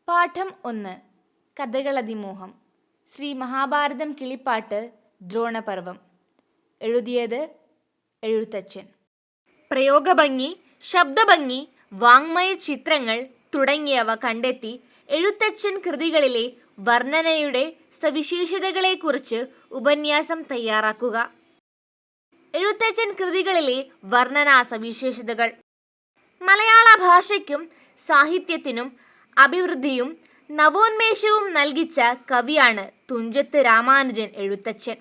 പാഠം 1. കഥകളതിമോഹം. ശ്രീ മഹാഭാരതം കിളിപ്പാട്ട് ദ്രോണപർവം. എഴുതിയത് എഴുത്തച്ഛൻ. പ്രയോഗഭംഗി, ശബ്ദഭംഗി, വാങ്മയ ചിത്രങ്ങൾ തുടങ്ങിയവ കണ്ടെത്തി എഴുത്തച്ഛൻ കൃതികളിലെ വർണ്ണനയുടെ സവിശേഷതകളെക്കുറിച്ച് ഉപന്യാസം തയ്യാറാക്കുക. എഴുത്തച്ഛൻ കൃതികളിലെ വർണ്ണനാ സവിശേഷതകൾ. മലയാള ഭാഷയ്ക്കും സാഹിത്യത്തിനും അഭിവൃദ്ധിയും നവോന്മേഷവും നൽകിച്ച കവിയാണ് തുഞ്ചത്ത് രാമാനുജൻ എഴുത്തച്ഛൻ.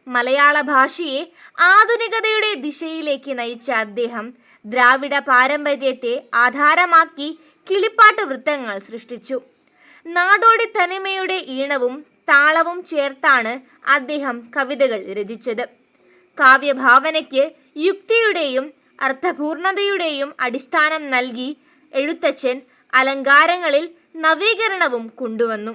മലയാള ഭാഷയെ ആധുനികതയുടെ ദിശയിലേക്ക് നയിച്ച അദ്ദേഹം ദ്രാവിഡ പാരമ്പര്യത്തെ ആധാരമാക്കി കിളിപ്പാട്ട് വൃത്തങ്ങൾ സൃഷ്ടിച്ചു. നാടോടി തനിമയുടെ ഈണവും താളവും ചേർത്താണ് അദ്ദേഹം കവിതകൾ രചിച്ചത്. കാവ്യഭാവനയ്ക്ക് യുക്തിയുടെയും അർത്ഥപൂർണതയുടെയും അടിസ്ഥാനം നൽകി എഴുത്തച്ഛൻ അലങ്കാരങ്ങളിൽ നവീകരണവും കൊണ്ടുവന്നു.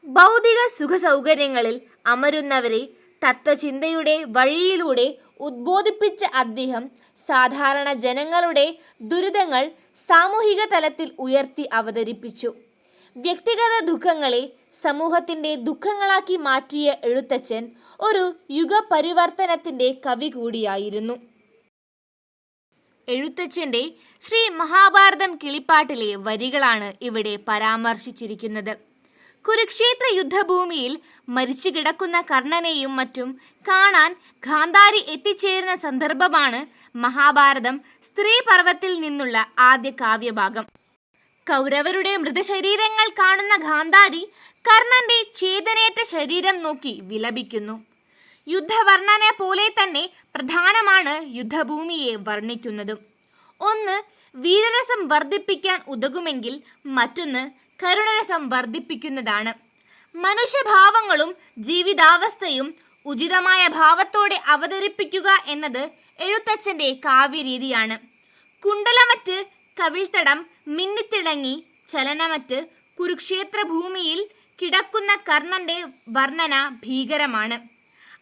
ഭൗതിക സുഖസൗകര്യങ്ങളിൽ അമരുന്നവരെ തത്വചിന്തയുടെ വഴിയിലൂടെ ഉദ്ബോധിപ്പിച്ച അദ്ദേഹം സാധാരണ ജനങ്ങളുടെ ദുരിതങ്ങൾ സാമൂഹിക തലത്തിൽ ഉയർത്തി അവതരിപ്പിച്ചു. വ്യക്തിഗത ദുഃഖങ്ങളെ സമൂഹത്തിൻ്റെ ദുഃഖങ്ങളാക്കി മാറ്റിയ എഴുത്തച്ഛൻ ഒരു യുഗപരിവർത്തനത്തിൻ്റെ കവി കൂടിയായിരുന്നു. എഴുത്തച്ഛൻ്റെ ശ്രീ മഹാഭാരതം കിളിപ്പാട്ടിലെ വരികളാണ് ഇവിടെ പരാമർശിച്ചിരിക്കുന്നത്. കുരുക്ഷേത്ര യുദ്ധഭൂമിയിൽ മരിച്ചു കിടക്കുന്ന കർണനെയും മറ്റും കാണാൻ ഗാന്ധാരി എത്തിച്ചേരുന്ന സന്ദർഭമാണ് മഹാഭാരതം സ്ത്രീ പർവ്വത്തിൽ നിന്നുള്ള ആദ്യ കാവ്യഭാഗം. കൗരവരുടെ മൃതശരീരങ്ങൾ കാണുന്ന ഗാന്ധാരി കർണന്റെ ചേതനേറ്റ ശരീരം നോക്കി വിലപിക്കുന്നു. യുദ്ധവർണ്ണന പോലെ തന്നെ പ്രധാനമാണ് യുദ്ധഭൂമിയെ വർണ്ണിക്കുന്നതും. ഒന്ന് വീരരസം വർദ്ധിപ്പിക്കാൻ ഉതകുമെങ്കിൽ മറ്റൊന്ന് കരുണരസം വർദ്ധിപ്പിക്കുന്നതാണ്. മനുഷ്യഭാവങ്ങളും ജീവിതാവസ്ഥയും ഉചിതമായ ഭാവത്തോടെ അവതരിപ്പിക്കുക എന്നത് എഴുത്തച്ഛൻ്റെ കാവ്യരീതിയാണ്. കുണ്ടലമറ്റ് കവിൾത്തടം മിന്നിത്തിളങ്ങി ചലനമറ്റ് കുരുക്ഷേത്ര ഭൂമിയിൽ കിടക്കുന്ന കർണന്റെ വർണ്ണന ഭീകരമാണ്.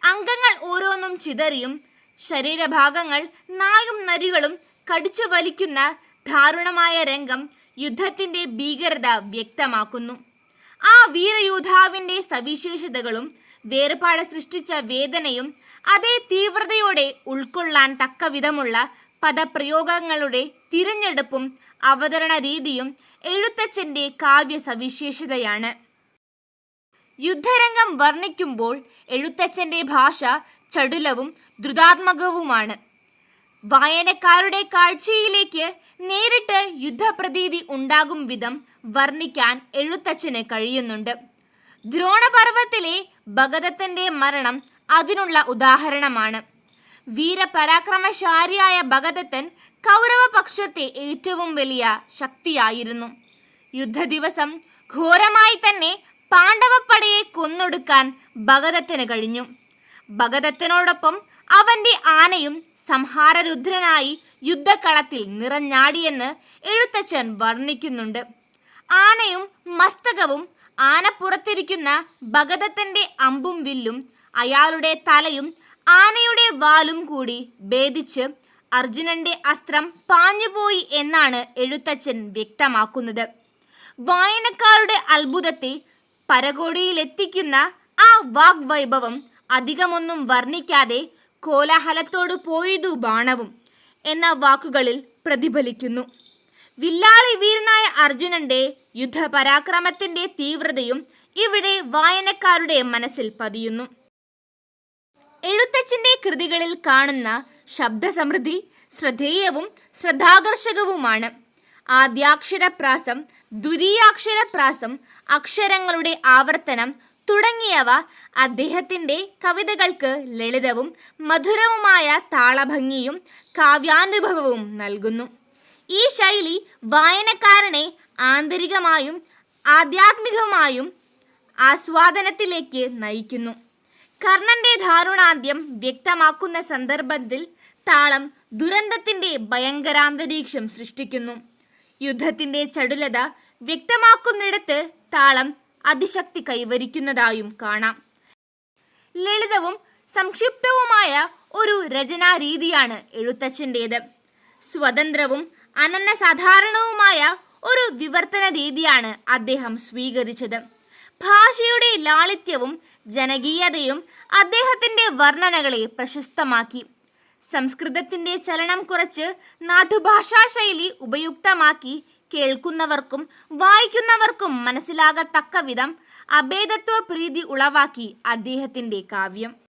അംഗങ്ങൾ ഓരോന്നും ചിതറിയും ശരീരഭാഗങ്ങൾ നായും നരികളും കടിച്ചു വലിക്കുന്ന ദാരുണമായ രംഗം യുദ്ധത്തിൻ്റെ ഭീകരത വ്യക്തമാക്കുന്നു. ആ വീരയോദ്ധാവിൻ്റെ സവിശേഷതകളും വേർപാട് സൃഷ്ടിച്ച വേദനയും അതേ തീവ്രതയോടെ ഉൾക്കൊള്ളാൻ തക്കവിധമുള്ള പദപ്രയോഗങ്ങളുടെ തിരഞ്ഞെടുപ്പും അവതരണ രീതിയും എഴുത്തച്ഛൻ്റെ കാവ്യ സവിശേഷതയാണ്. യുദ്ധരംഗം വർണ്ണിക്കുമ്പോൾ എഴുത്തച്ഛൻ്റെ ഭാഷ ചടുലവും ദ്രുതാത്മകവുമാണ്. വായനക്കാരുടെ കാഴ്ചയിലേക്ക് നേരിട്ട് യുദ്ധപ്രതീതി ഉണ്ടാകും വിധം വർണ്ണിക്കാൻ എഴുത്തച്ഛന് കഴിയുന്നുണ്ട്. ദ്രോണപർവത്തിലെ ഭഗദത്തൻ്റെ മരണം അതിനുള്ള ഉദാഹരണമാണ്. വീരപരാക്രമശാലിയായ ഭഗദത്തൻ കൗരവപക്ഷത്തെ ഏറ്റവും വലിയ ശക്തിയായിരുന്നു. യുദ്ധദിവസം ഘോരമായി തന്നെ പാണ്ഡവപ്പടയെ കൊന്നൊടുക്കാൻ ഭഗദത്തന് കഴിഞ്ഞു. ഭഗദത്തനോടൊപ്പം അവൻ്റെ ആനയും സംഹാരരുദ്രനായി യുദ്ധക്കളത്തിൽ നിറഞ്ഞാടിയെന്ന് എഴുത്തച്ഛൻ വർണ്ണിക്കുന്നുണ്ട്. ആനയും മസ്തകവും ആനപ്പുറത്തിരിക്കുന്ന ഭഗദത്തൻ്റെ അമ്പും വില്ലും അയാളുടെ തലയും ആനയുടെ വാലും കൂടി ഭേദിച്ച് അർജുനന്റെ അസ്ത്രം പാഞ്ഞുപോയി എന്നാണ് എഴുത്തച്ഛൻ വ്യക്തമാക്കുന്നത്. വായനക്കാരുടെ അത്ഭുതത്തെ പരകോടിയിലെത്തിക്കുന്ന ആ വാഗ്വൈഭവം അധികമൊന്നും വർണ്ണിക്കാതെ കോലാഹലത്തോടു പോയതു ബാണവും എന്ന വാക്കുകളിൽ പ്രതിഫലിക്കുന്നു. വില്ലാളി വീരനായ അർജുനന്റെ യുദ്ധപരാക്രമത്തിന്റെ തീവ്രതയും ഇവിടെ വായനക്കാരുടെ മനസ്സിൽ പതിയുന്നു. എഴുത്തച്ഛൻ്റെ കൃതികളിൽ കാണുന്ന ശബ്ദസമൃദ്ധി ശ്രദ്ധേയവും ശ്രദ്ധാകർഷകവുമാണ്. ആദ്യാക്ഷരപ്രാസം, ദ്വിതീയാക്ഷരപ്രാസം, അക്ഷരങ്ങളുടെ ആവർത്തനം തുടങ്ങിയവ അദ്ദേഹത്തിൻ്റെ കവിതകൾക്ക് ലളിതവും മധുരവുമായ താളഭംഗിയും കാവ്യാനുഭവവും നൽകുന്നു. ഈ ശൈലി വായനക്കാരനെ ആന്തരികമായും ആധ്യാത്മികമായും ആസ്വാദനത്തിലേക്ക് നയിക്കുന്നു. കർണന്റെ ദാരുണാന്ത്യം വ്യക്തമാക്കുന്ന സന്ദർഭത്തിൽ താളം ദുരന്തത്തിൻ്റെ ഭയങ്കരാന്തരീക്ഷം സൃഷ്ടിക്കുന്നു. യുദ്ധത്തിൻ്റെ ചടുലത വ്യക്തമാക്കുന്നിടത്ത് താളം അതിശക്തി കൈവരിക്കുന്നതായും കാണാം. ലളിതവും സംക്ഷിപ്തവുമായ ഒരു രചനാരീതിയാണ് എഴുത്തച്ഛൻ്റേത്. സ്വതന്ത്രവും അനന്യസാധാരണവുമായ ഒരു വിവർത്തന രീതിയാണ് അദ്ദേഹം സ്വീകരിച്ചത്. ഭാഷയുടെ ലാളിത്യവും ജനകീയതയും അദ്ദേഹത്തിന്റെ വർണ്ണനകളെ പ്രശസ്തമാക്കി. സംസ്കൃതത്തിന്റെ ചലനം കുറച്ച് നാട്ടുഭാഷാ ശൈലി ഉപയുക്തമാക്കി കേൾക്കുന്നവർക്കും വായിക്കുന്നവർക്കും മനസ്സിലാകത്തക്ക വിധം അഭേദത്വ പ്രീതി ഉളവാക്കി അദ്ദേഹത്തിന്റെ കാവ്യം.